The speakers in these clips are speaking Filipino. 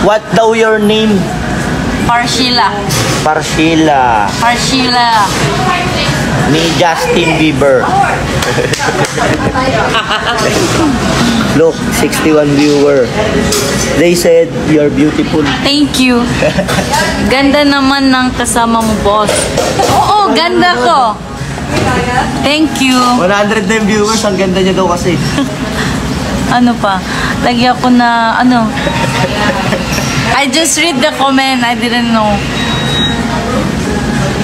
What daw your name? Parshila. Parshila. Parshila. Ni Justin Bieber. Look, 61 viewer. They said you're beautiful. Thank you. Ganda naman ng kasama mo, boss. Oo, ganda ko. Thank you. 100 na yung viewers. Ang ganda niya daw kasi. Ano pa? Lagi ako na, ano? I just read the comment. I didn't know.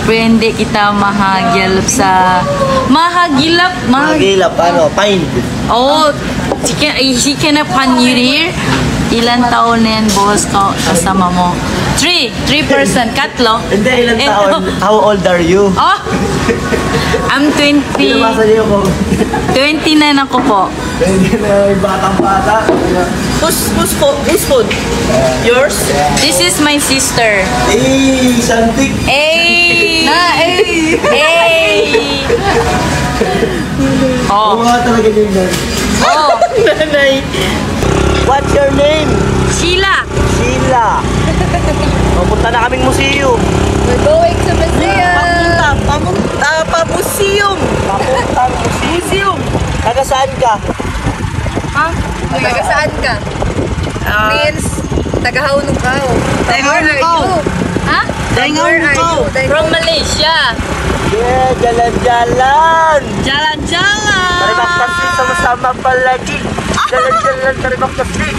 Pwede kita mahagilap sa... Mahagilap? Mahagilap, ano? Find. Oh, she can panyirir. Ilan taon na yan, boss, kasama mo? 3%. Katlo. Hindi, ilan taon? How old are you? Oh! I'm 20. 29 ako po. 29, batang-bata. Who's food? Yours? This is my sister. Hey, Santik. Hey! Hey! Oh. Oo, talaga din yan. Oh. Nanay. What's your name? Sheila. Sheila. Papunta na kaming museum. We're going to museum. Pa-museum. Papuntang museum. Taga saan ka? Ha? Taga saan ka? Means, taga-Haunong Kao. Taga-Haunong Ha? Taga-Haunong Kao. From Malaysia. Yeah, jalan-jalan. Jalan-jalan. Terima kasih sama-sama palagi. Jalan-jalan, terima kasih.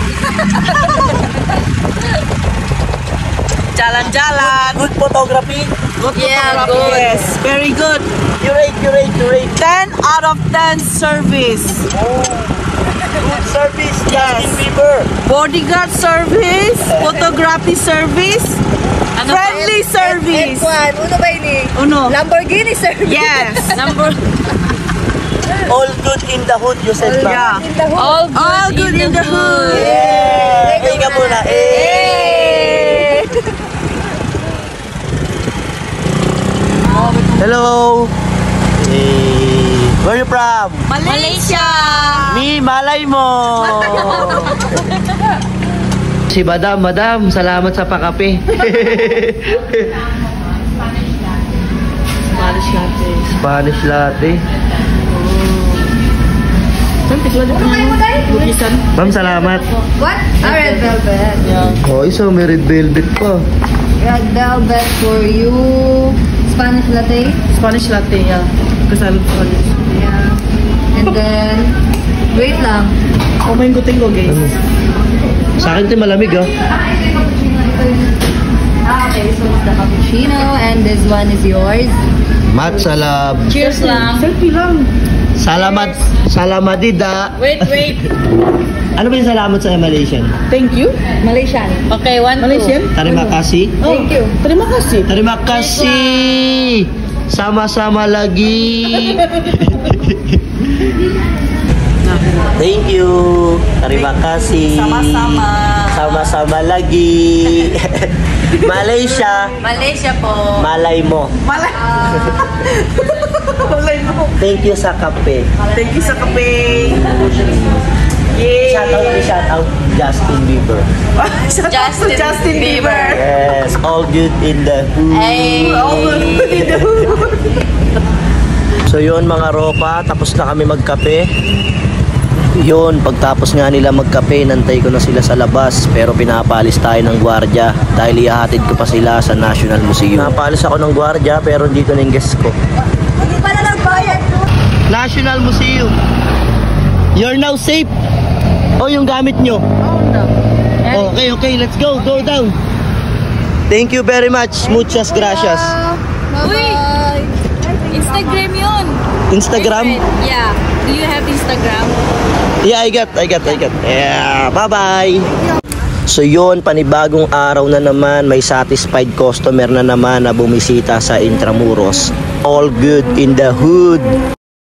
Jalan-jalan. Good photography. Good photography. Good. Yes, very good. You rate. 10 out of 10 service. Oh. Good service, Yes. Justin Bieber. Bodyguard service, photography service, Ano friendly service. F1. Uno ba ini? Uno. Lamborghini service. Yes. All good in the hood, you said ba? Yeah. All good in the hood. Yeah. Hey ka muna. Hey. Hello. Hey. Where you from? Malaysia. Mi, malay mo. Si Madam, salamat sa pakape. Spanish latte. Spanish latte. Lukisan. Ma'am, salamat. What? Red velvet. Yeah. Oh, isa may red velvet pa. Red velvet for you. Spanish latte. Spanish latte, yeah. Kasal Spanish. Yeah. And then, wait lang. Oh, may guting ko, guys. Sa akin ito malamig, ah. Okay, so it's the cappuccino and this one is yours. Mat salab. Cheers lang. Selfie lang. Salamat dida. Wait. Ano ba yung salamat sa Malaysian? Thank you. Malaysian. Okay, 1, 2. Malaysian. Terima kasih. Thank you. Terima kasih. Terima kasih. Sama-sama lagi. Thank you. Terima kasih. Sama-sama. Sama-sama lagi. Malaysia. Malaysia po. Malay mo. Malay. Malay mo. Thank you sa kape. Thank you sa kape. Yay. Shout out Justin Bieber. Justin Bieber. Yes, all good in the hood. Hey. So yun mga ropa, tapos na kami magkape. Yun, pagtapos nga nila magkape, nantay ko na sila sa labas. Pero pinapalis tayo ng gwardiya dahil ihahatid ko pa sila sa National Museum. Napalis ako ng gwardiya pero dito na yung guest ko. Hindi pa na nagbayad ko. National Museum. You're now safe. Oh, yung gamit nyo. Okay, let's go down. Thank you very much. Muchas gracias. Bye-bye. Instagram yun. Instagram? Yeah. Do you have Instagram? Yeah, I got. Yeah, bye-bye. So yun, panibagong araw na naman, may satisfied customer na naman na bumisita sa Intramuros. All good in the hood.